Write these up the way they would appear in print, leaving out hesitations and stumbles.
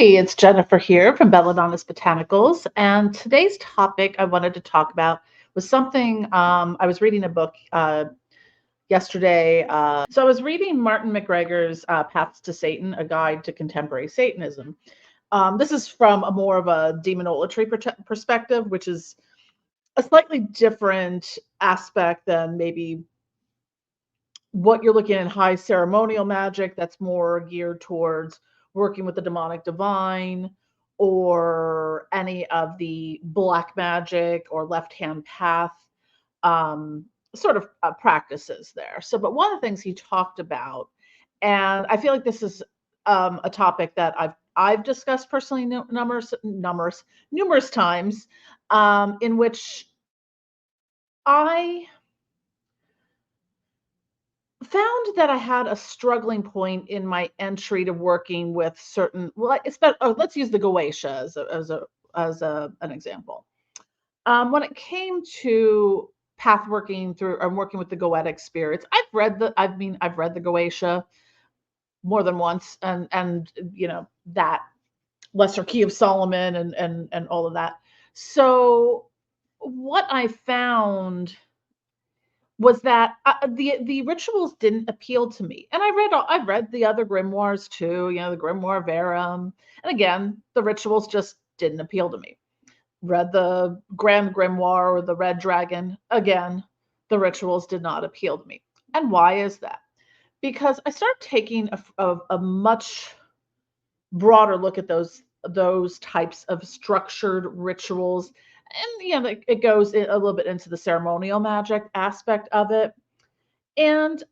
Hey, it's Jennifer here from Belladonna's Botanicals. And today's topic I wanted to talk about was something I was reading a book yesterday. So I was reading Martin McGregor's Paths to Satan, A Guide to Contemporary Satanism. This is from a more of a demonolatry perspective, which is a slightly different aspect than maybe what you're looking at in high ceremonial magic. That's more geared towards working with the demonic divine or any of the black magic or left hand path um, sort of practices there. So, but one of the things he talked about, and I feel like this is a topic that I've discussed personally numerous times, in which I found that I had a struggling point in my entry to working with certain, well, let's use the Goetia as an example. When it came to path working through or working with the Goetic spirits, I've read the Goetia more than once, and that Lesser Key of Solomon and all of that. So what I found was that the rituals didn't appeal to me. And I've read the other grimoires too, the Grimoire Verum, and again, the rituals just didn't appeal to me. Read the Grand Grimoire or the Red Dragon, again, the rituals did not appeal to me. And why is that? Because I started taking a much broader look at those types of structured rituals, and it goes a little bit into the ceremonial magic aspect of it. And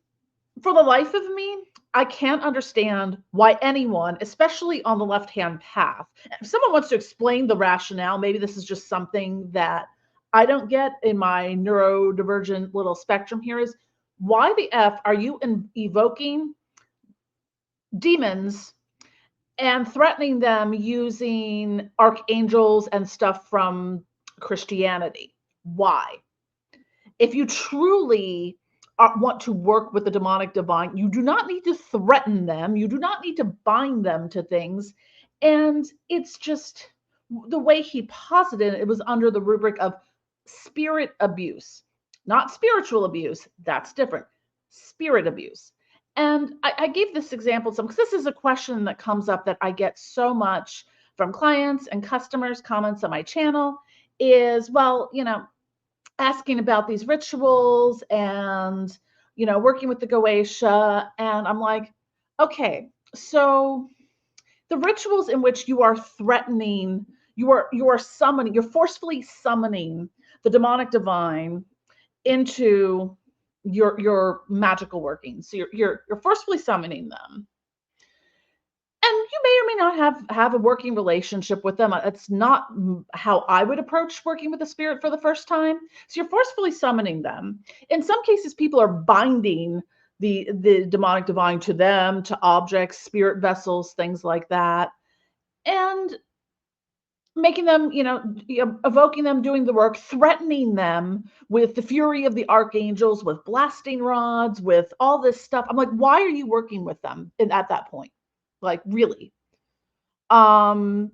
for the life of me, I can't understand why anyone, especially on the left hand path, if someone wants to explain the rationale, maybe this is just something that I don't get in my neurodivergent little spectrum here, is why the F are you evoking demons and threatening them using archangels and stuff from Christianity? Why? If you truly want to work with the demonic divine, you do not need to threaten them. You do not need to bind them to things. And it's just the way he posited it was under the rubric of spirit abuse, not spiritual abuse. That's different. Spirit abuse. And I gave this example some because this is a question that comes up that I get so much from clients and customers, comments on my channel is, well, asking about these rituals and working with the Goetia, and I'm like, okay, so the rituals in which you are threatening, you're forcefully summoning the demonic divine into your magical workings. So you're forcefully summoning them, and you may or may not have a working relationship with them. It's not how I would approach working with a spirit for the first time. So you're forcefully summoning them. In some cases, people are binding the demonic divine to them, to objects, spirit vessels, things like that, and making them, evoking them, doing the work, threatening them with the fury of the archangels, with blasting rods, with all this stuff. I'm like, why are you working with them at that point? Like, really? Um,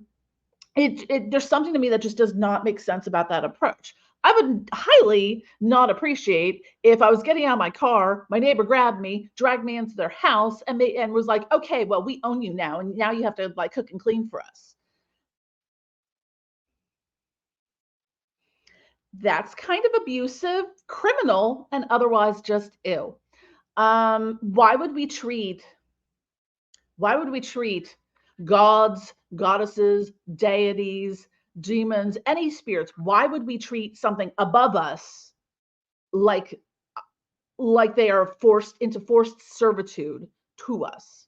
there's something to me that just does not make sense about that approach. I would highly not appreciate if I was getting out of my car, my neighbor grabbed me, dragged me into their house, and was like, okay, well, we own you now, and now you have to like cook and clean for us. That's kind of abusive, criminal, and otherwise just ill. Why would we treat gods, goddesses, deities, demons, any spirits? Why would we treat something above us like they are forced into forced servitude to us?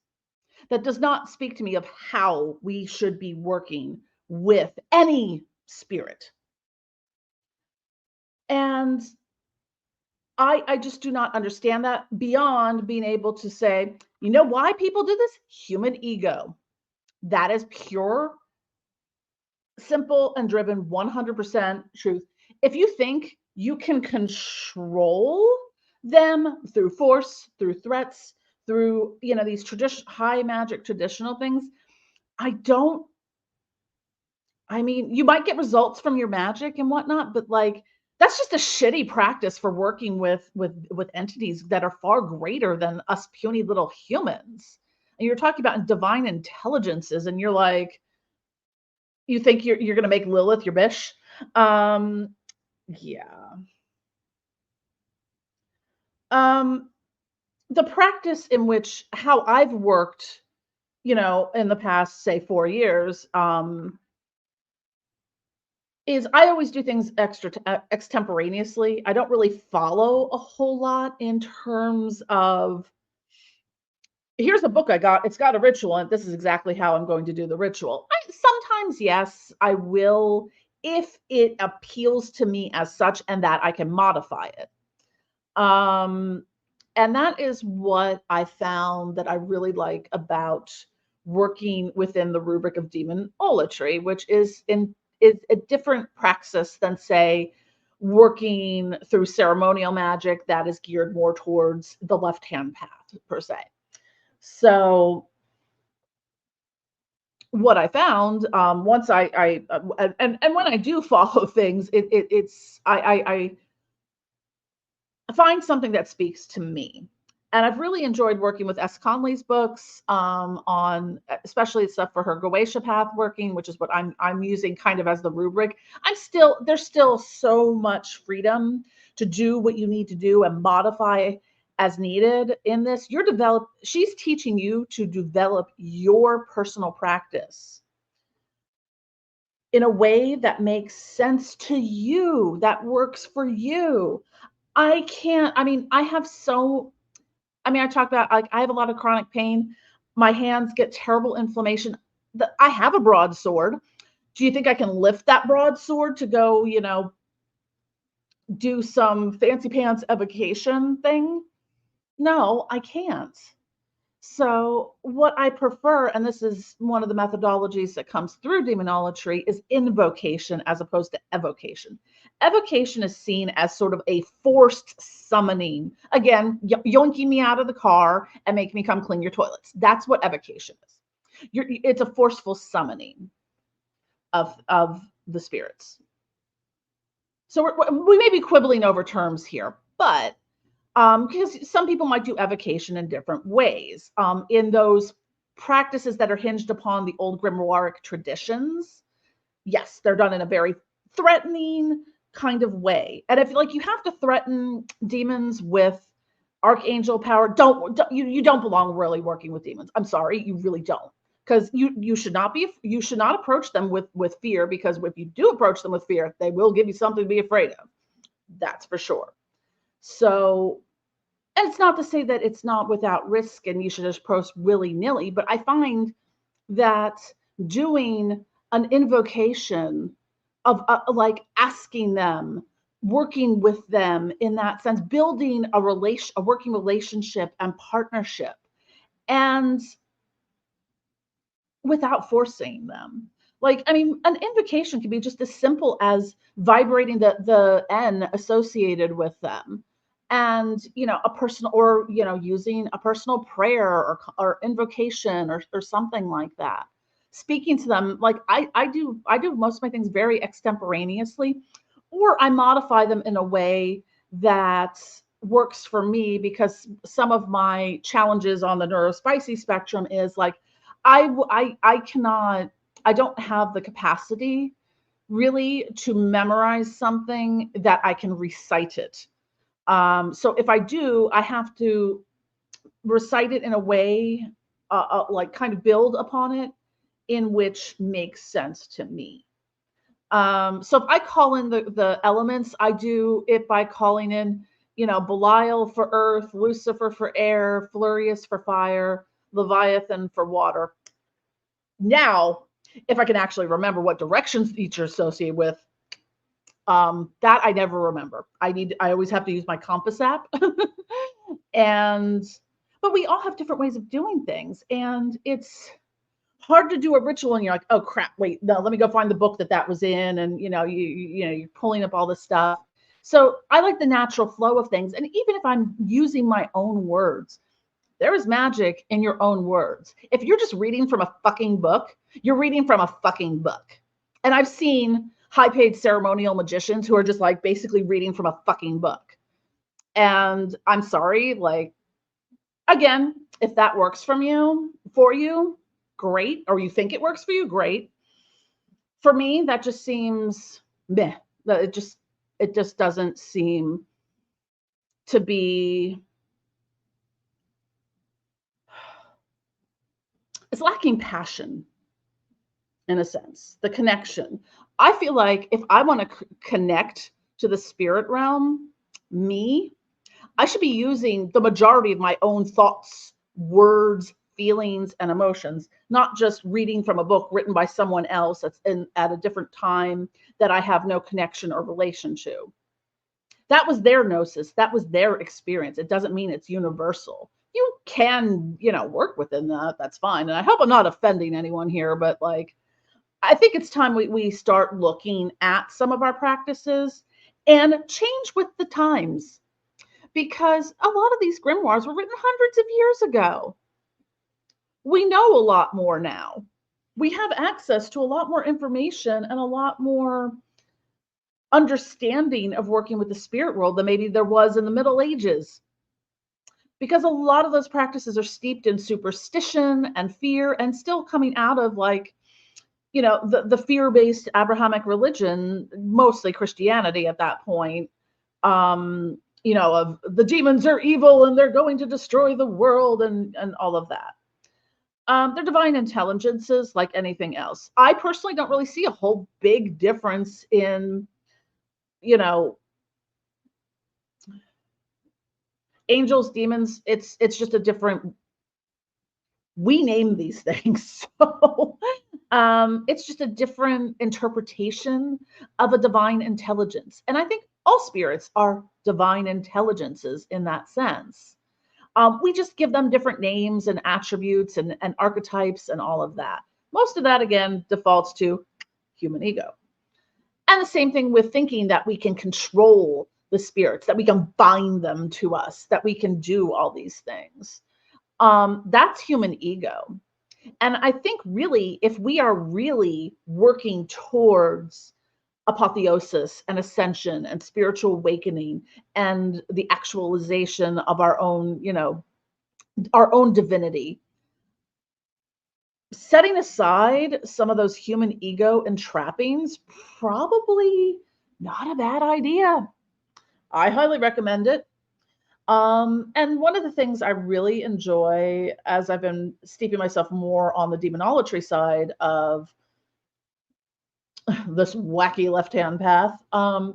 That does not speak to me of how we should be working with any spirit. And I just do not understand that beyond being able to say, you know why people do this? Human ego. That is pure, simple, and driven 100% truth. If you think you can control them through force, through threats, through these high magic traditional things, I don't I mean, you might get results from your magic and whatnot, but like that's just a shitty practice for working with entities that are far greater than us puny little humans. And you're talking about divine intelligences, and you're like, you think you're gonna make Lilith your bish? Um, yeah. Um, the practice in which how I've worked, in the past, say 4 years, is I always do things extemporaneously. I don't really follow a whole lot in terms of, here's a book I got. It's got a ritual, and this is exactly how I'm going to do the ritual. Sometimes, yes, I will, if it appeals to me as such, and that I can modify it. Um, and that is what I found that I really like about working within the rubric of demonolatry, which is a different praxis than, say, working through ceremonial magic that is geared more towards the left hand path per se. So what I found, once and when I do follow things, it's I find something that speaks to me. And I've really enjoyed working with S. Conley's books, on especially stuff for her Goetia path working, which is what I'm using kind of as the rubric. There's still so much freedom to do what you need to do and modify as needed in this. She's teaching you to develop your personal practice in a way that makes sense to you, that works for you. I can't, I mean, I talk about, like, I have a lot of chronic pain. My hands get terrible inflammation. I have a broadsword. Do you think I can lift that broadsword to go, do some fancy pants evocation thing? No, I can't. So what I prefer, and this is one of the methodologies that comes through demonolatry, is invocation as opposed to evocation. Evocation is seen as sort of a forced summoning. Again, yoinking me out of the car and making me come clean your toilets. That's what evocation is. It's a forceful summoning of the spirits. So we may be quibbling over terms here, but because some people might do evocation in different ways. In those practices that are hinged upon the old grimoiric traditions, yes, they're done in a very threatening kind of way. And if like you have to threaten demons with archangel power, you don't belong really working with demons. I'm sorry, you really don't. Because you should not approach them with fear, because if you do approach them with fear, they will give you something to be afraid of. That's for sure. So, and it's not to say that it's not without risk and you should just approach willy-nilly, but I find that doing an invocation of like asking them, working with them in that sense, building a working relationship and partnership, and without forcing them. Like, I mean, an invocation can be just as simple as vibrating the N associated with them, and a personal, or using a personal prayer or invocation or something like that. Speaking to them, like I do most of my things very extemporaneously, or I modify them in a way that works for me, because some of my challenges on the neurospicy spectrum is like I cannot, I don't have the capacity really to memorize something that I can recite it. So if I do, I have to recite it in a way, like kind of build upon it in which makes sense to me. So if I call in the elements, I do it by calling in, Belial for earth, Lucifer for air, Flurious for fire, Leviathan for water. Now, if I can actually remember what directions each are associated with, that I never remember. I always have to use my compass app. and but we all have different ways of doing things, and it's hard to do a ritual and you're like, oh crap, wait, no, let me go find the book that was in, and you're pulling up all this stuff. So I like the natural flow of things, and even if I'm using my own words, there is magic in your own words. If you're just reading from a fucking book, you're reading from a fucking book. And I've seen high-paid ceremonial magicians who are just like basically reading from a fucking book. And I'm sorry, like, again, if that works for you, great. Or you think it works for you, great. For me, that just seems meh. It just doesn't seem to be, it's lacking passion in a sense, the connection. I feel like if I want to connect to the spirit realm, me, I should be using the majority of my own thoughts, words, feelings, and emotions, not just reading from a book written by someone else that's at a different time that I have no connection or relation to. That was their gnosis. That was their experience. It doesn't mean it's universal. You can, work within that. That's fine. And I hope I'm not offending anyone here, but like, I think it's time we start looking at some of our practices and change with the times, because a lot of these grimoires were written hundreds of years ago. We know a lot more now. We have access to a lot more information and a lot more understanding of working with the spirit world than maybe there was in the Middle Ages, because a lot of those practices are steeped in superstition and fear and still coming out of like, the fear-based Abrahamic religion, mostly Christianity at that point, of the demons are evil and they're going to destroy the world and all of that. They're divine intelligences like anything else. I personally don't really see a whole big difference in, angels, demons. It's just a different, we name these things. So it's just a different interpretation of a divine intelligence. And I think all spirits are divine intelligences in that sense. We just give them different names and attributes and archetypes and all of that. Most of that, again, defaults to human ego. And the same thing with thinking that we can control the spirits, that we can bind them to us, that we can do all these things. That's human ego. And I think really, if we are really working towards apotheosis and ascension and spiritual awakening and the actualization of our own divinity, setting aside some of those human ego and trappings, probably not a bad idea. I highly recommend it. And one of the things I really enjoy as I've been steeping myself more on the demonolatry side of this wacky left-hand path, because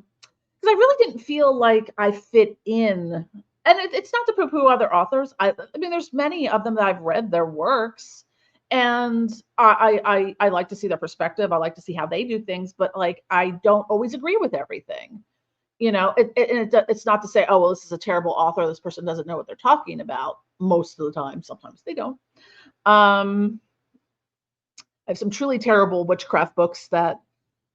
I really didn't feel like I fit in. And it's not to poo-poo other authors. I mean, there's many of them that I've read their works, and I like to see their perspective. I like to see how they do things, but like I don't always agree with everything. It's not to say, oh well, this is a terrible author. This person doesn't know what they're talking about. Most of the time, sometimes they don't. I have some truly terrible witchcraft books that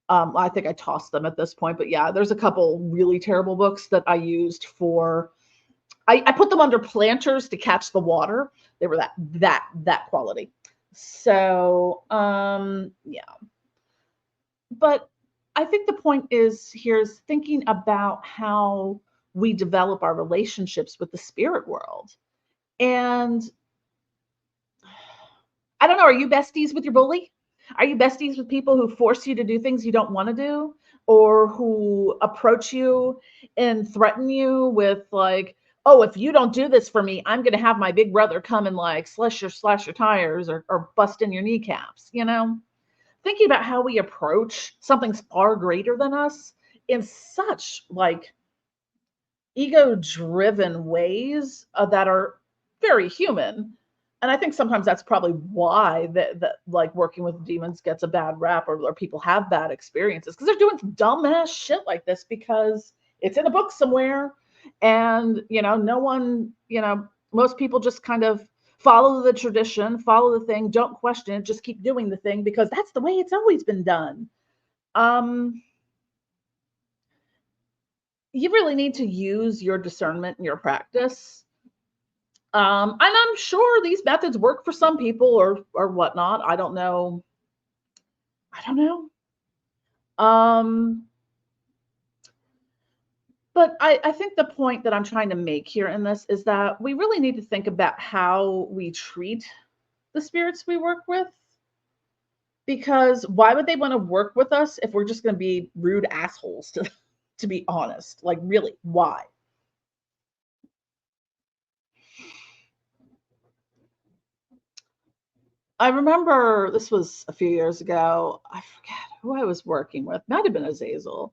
I think I tossed them at this point, but yeah, there's a couple really terrible books that I used for. I put them under planters to catch the water. They were that quality. So yeah, but I think the point is here's thinking about how we develop our relationships with the spirit world. And I don't know, are you besties with your bully? Are you besties with people who force you to do things you don't want to do, or who approach you and threaten you with like, oh, if you don't do this for me, I'm going to have my big brother come and like slash your tires or bust in your kneecaps, Thinking about how we approach something far greater than us in such like ego driven ways that are very human. And I think sometimes that's probably why that like working with demons gets a bad rap, or people have bad experiences, because they're doing dumbass shit like this because it's in a book somewhere. And no one, most people just kind of follow the tradition, follow the thing, don't question it, just keep doing the thing because that's the way it's always been done. You really need to use your discernment in your practice. And I'm sure these methods work for some people or whatnot. I don't know. Um, but I think the point that I'm trying to make here in this is that we really need to think about how we treat the spirits we work with, because why would they want to work with us if we're just going to be rude assholes to be honest? Like really, why? I remember this was a few years ago. I forget who I was working with. Might have been Azazel.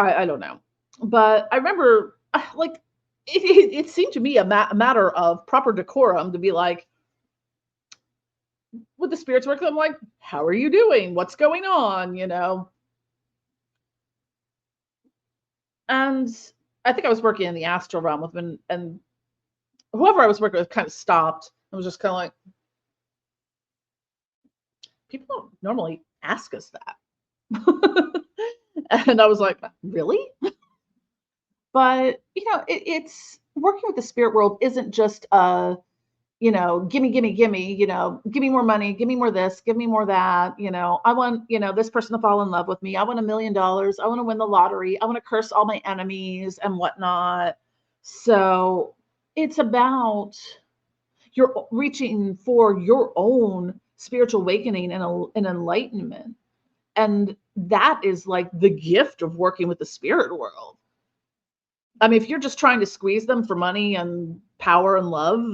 I don't know. But I remember like it seemed to me a matter of proper decorum to be like, with the spirits work, I'm like, how are you doing? What's going on? And I think I was working in the astral realm with them, and whoever I was working with kind of stopped and was just kind of like, people don't normally ask us that. And I was like, really? But it's working with the spirit world isn't just gimme, gimme, gimme, give me more money, give me more this, give me more that. I want, this person to fall in love with me. I want $1 million. I want to win the lottery. I want to curse all my enemies and whatnot. So it's about you're reaching for your own spiritual awakening and enlightenment. And that is like the gift of working with the spirit world. I mean, if you're just trying to squeeze them for money and power and love,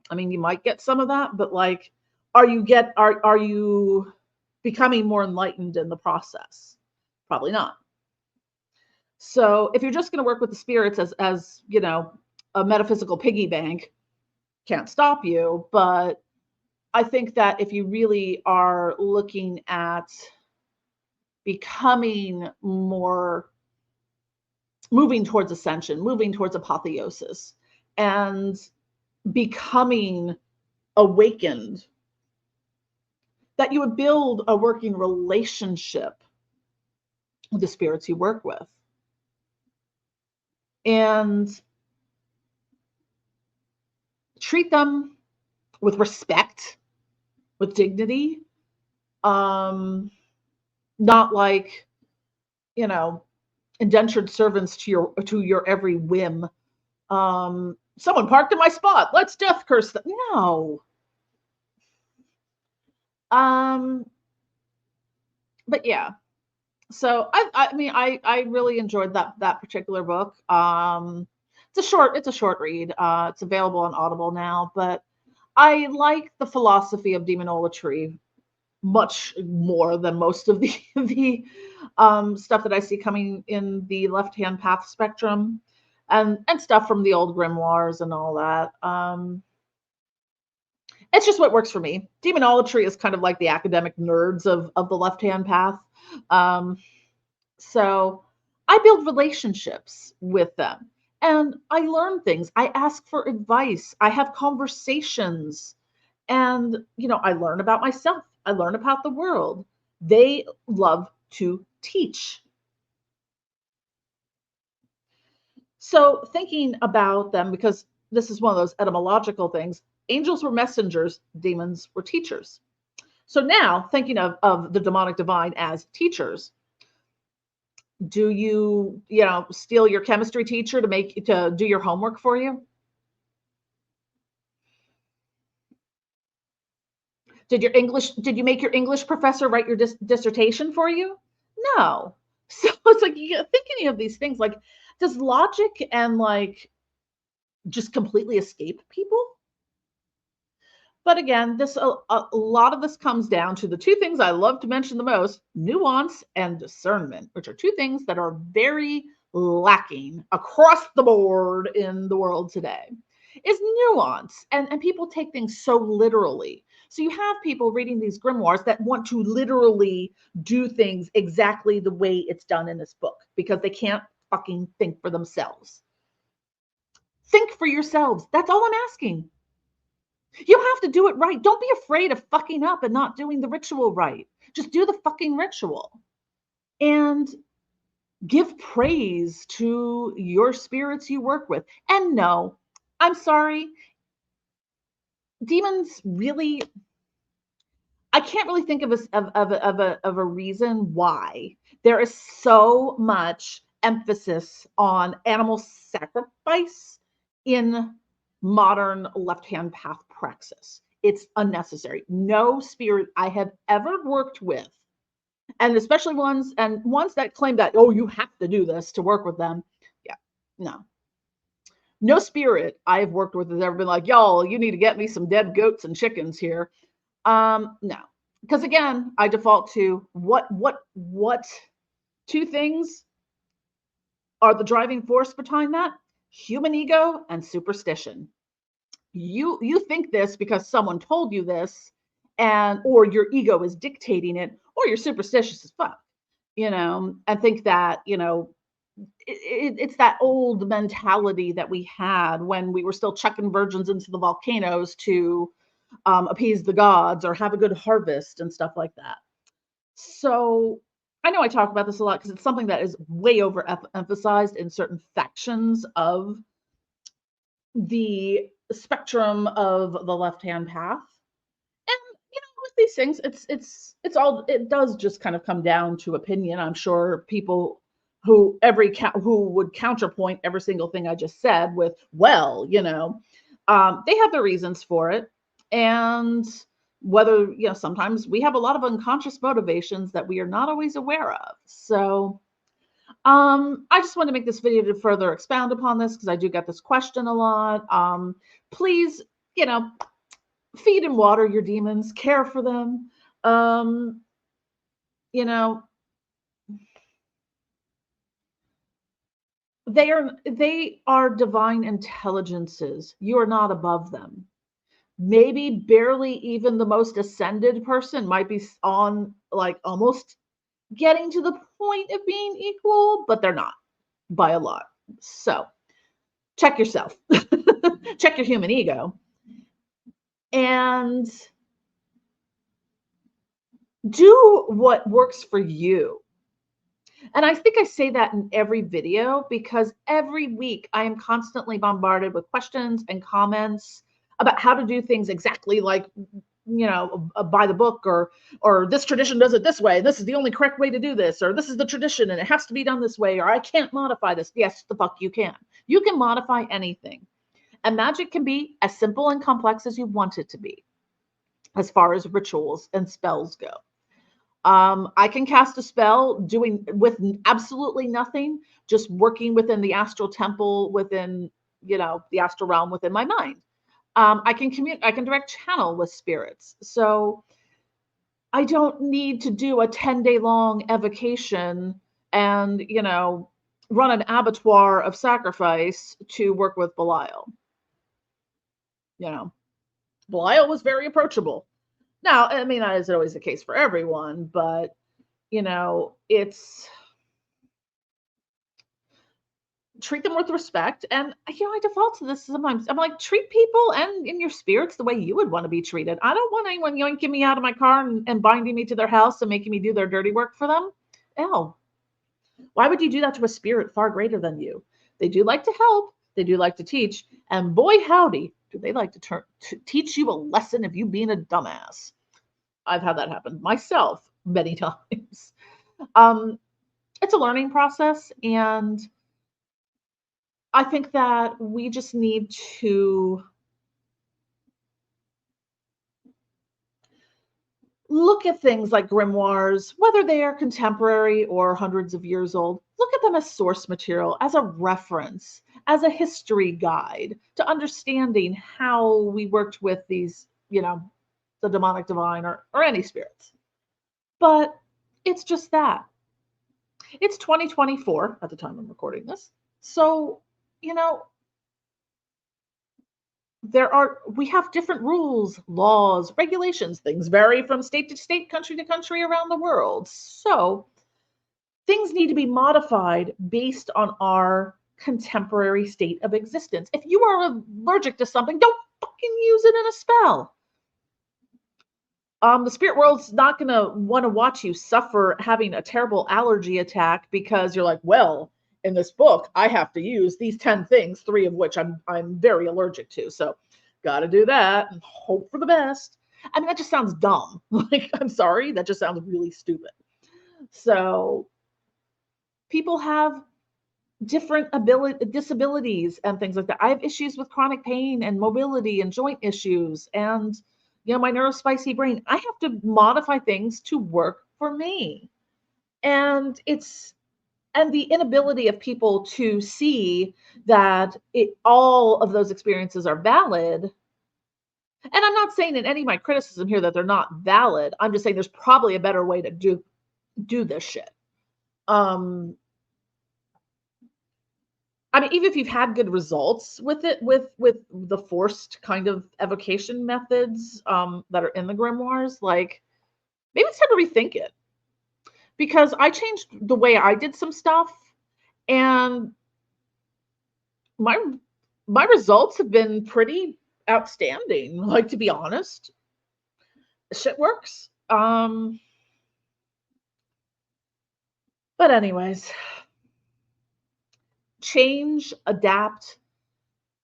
I mean, you might get some of that, but like, are you becoming more enlightened in the process? Probably not. So if you're just going to work with the spirits as a metaphysical piggy bank, can't stop you. But I think that if you really are looking at becoming more, moving towards ascension, moving towards apotheosis, and becoming awakened, that you would build a working relationship with the spirits you work with. And treat them with respect, with dignity, not like, indentured servants to your every whim. Someone parked in my spot. Let's death curse them. No. But yeah. So I mean I really enjoyed that particular book. It's a short read. It's available on Audible now, but I like the philosophy of demonolatry much more than most of the the stuff that I see coming in the left hand path spectrum, and stuff from the old grimoires and all that. It's just what works for me. Demonolatry is kind of like the academic nerds of the left hand path. Um, so I build relationships with them and I learn things. I ask for advice. I have conversations, and I learn about myself. I learn about the world. They love to teach. So thinking about them, because this is one of those etymological things, angels were messengers, demons were teachers. So now thinking of the demonic divine as teachers, do you steal your chemistry teacher to do your homework for you? Did you make your English professor write your dissertation for you? No. So it's like you think any of these things, like, does logic and like just completely escape people? But again, this a lot of this comes down to the two things I love to mention the most: nuance and discernment, which are two things that are very lacking across the board in the world today. Is nuance, and people take things so literally. So you have people reading these grimoires that want to literally do things exactly the way it's done in this book because they can't fucking think for themselves. Think for yourselves. That's all I'm asking. You have to do it right. Don't be afraid of fucking up and not doing the ritual right. Just do the fucking ritual and give praise to your spirits you work with. And no, I'm sorry, demons really, I can't really think of a reason why there is so much emphasis on animal sacrifice in modern left-hand path praxis. It's unnecessary. No spirit I have ever worked with, and especially ones that claim that, oh, you have to do this to work with them. Yeah, no. No spirit I've worked with has ever been like, y'all, you need to get me some dead goats and chickens here. No, because again, I default to what two things are the driving force behind that? Human ego and superstition. You think this because someone told you this, and or your ego is dictating it, or you're superstitious as fuck, and think that, it's that old mentality that we had when we were still chucking virgins into the volcanoes to appease the gods or have a good harvest and stuff like that. So I know I talk about this a lot because it's something that is way overemphasized in certain factions of the spectrum of the left-hand path. And with these things, it does just kind of come down to opinion. I'm sure people who would counterpoint every single thing I just said with, well, they have their reasons for it. And whether, sometimes we have a lot of unconscious motivations that we are not always aware of. So I just want to make this video to further expound upon this because I do get this question a lot. Please, feed and water your demons, care for them. You know, they are divine intelligences. You are not above them. Maybe barely even the most ascended person might be on, like, almost getting to the point of being equal, but they're not by a lot. So check yourself. Check your human ego. And do what works for you. And I think I say that in every video because every week I am constantly bombarded with questions and comments about how to do things exactly like, by the book, or this tradition does it this way. This is the only correct way to do this, or this is the tradition and it has to be done this way, or I can't modify this. Yes, the fuck you can. You can modify anything. And magic can be as simple and complex as you want it to be, as far as rituals and spells go. I can cast a spell with absolutely nothing, just working within the astral temple, within, the astral realm within my mind. I can direct channel with spirits. So I don't need to do a 10-day long evocation and, run an abattoir of sacrifice to work with Belial. Belial was very approachable. Now, I mean, that isn't always the case for everyone, but, it's treat them with respect. And, I default to this sometimes. I'm like, treat people and in your spirits the way you would want to be treated. I don't want anyone yoinking me out of my car and binding me to their house and making me do their dirty work for them. Ew. Why would you do that to a spirit far greater than you? They do like to help. They do like to teach. And boy, howdy, do they like to teach you a lesson of you being a dumbass. I've had that happen myself many times. It's a learning process, and I think that we just need to look at things like grimoires, whether they are contemporary or hundreds of years old. Look at them as source material, as a reference, as a history guide to understanding how we worked with these, the demonic divine or any spirits. But it's just that. It's 2024 at the time I'm recording this. So, we have different rules, laws, regulations. Things vary from state to state, country to country around the world. So things need to be modified based on our contemporary state of existence. If you are allergic to something, don't fucking use it in a spell. The spirit world's not going to want to watch you suffer having a terrible allergy attack because you're like, well, in this book, I have to use these 10 things, 3 of which I'm very allergic to. So got to do that and hope for the best. I mean, that just sounds dumb. Like, I'm sorry, that just sounds really stupid. So people have different disabilities and things like that. I have issues with chronic pain and mobility and joint issues and my neurospicy brain. I have to modify things to work for me. And the inability of people to see that all of those experiences are valid. And I'm not saying in any of my criticism here that they're not valid. I'm just saying there's probably a better way to do this shit. I mean, even if you've had good results with it, with the forced kind of evocation methods that are in the grimoires, like maybe it's time to rethink it. Because I changed the way I did some stuff, and my results have been pretty outstanding. Like, to be honest, shit works. But anyways, change, adapt.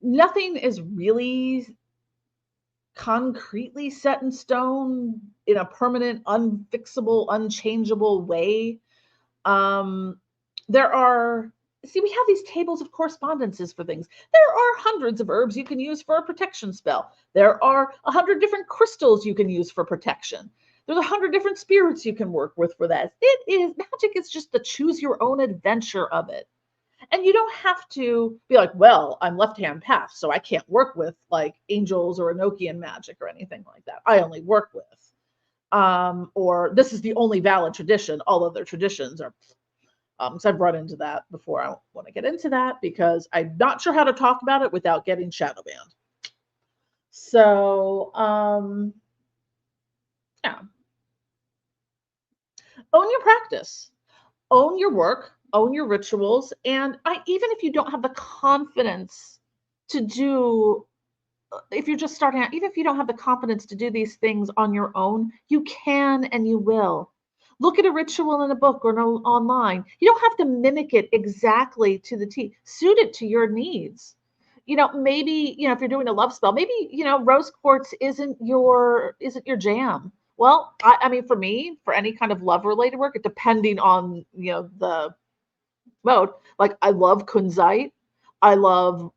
Nothing is really concretely set in stone in a permanent, unfixable, unchangeable way. There are, see, we have these tables of correspondences for things. There are hundreds of herbs you can use for a protection spell. There are 100 different crystals you can use for protection. There's 100 different spirits you can work with for that. It is magic. It's just the choose your own adventure of it. And you don't have to be like, well, I'm left-hand path, so I can't work with like angels or Enochian magic or anything like that. I only work with. Or this is the only valid tradition. All other traditions are, so I've run into that before. I don't want to get into that because I'm not sure how to talk about it without getting shadow banned. So, yeah. Own your practice, own your work, own your rituals. And even if you don't have the confidence to do, if you're just starting out, even if you don't have the confidence to do these things on your own, you can and you will. Look at a ritual in a book or online. You don't have to mimic it exactly to the T. Suit it to your needs. Maybe, if you're doing a love spell, maybe, rose quartz isn't your jam. Well, I mean, for me, for any kind of love related work, depending on, the mode, like I love kunzite. I love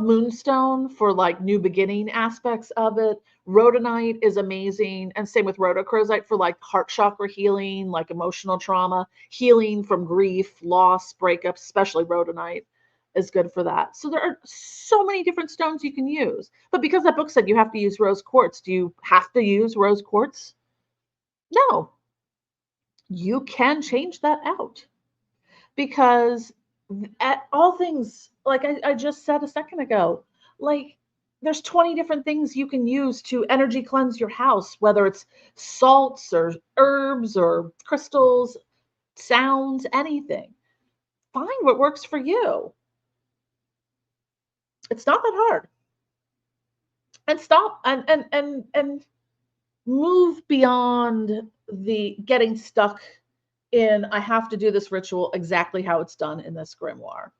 moonstone for like new beginning aspects of it. Rhodonite is amazing, and same with rhodochrosite for like heart chakra healing, like emotional trauma, healing from grief, loss, breakups. Especially rhodonite is good for that. So there are so many different stones you can use. But because that book said you have to use rose quartz, do you have to use rose quartz? No. You can change that out. Because at all things, like I just said a second ago, like there's 20 different things you can use to energy cleanse your house, whether it's salts or herbs or crystals, sounds, anything. Find what works for you. It's not that hard. And stop and move beyond the getting stuck in I have to do this ritual exactly how it's done in this grimoire.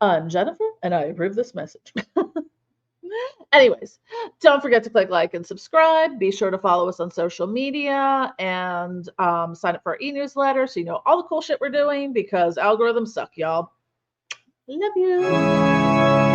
I'm Jennifer, and I approve this message. Anyways, don't forget to click like and subscribe. Be sure to follow us on social media and sign up for our e-newsletter so you know all the cool shit we're doing because algorithms suck, y'all. Love you.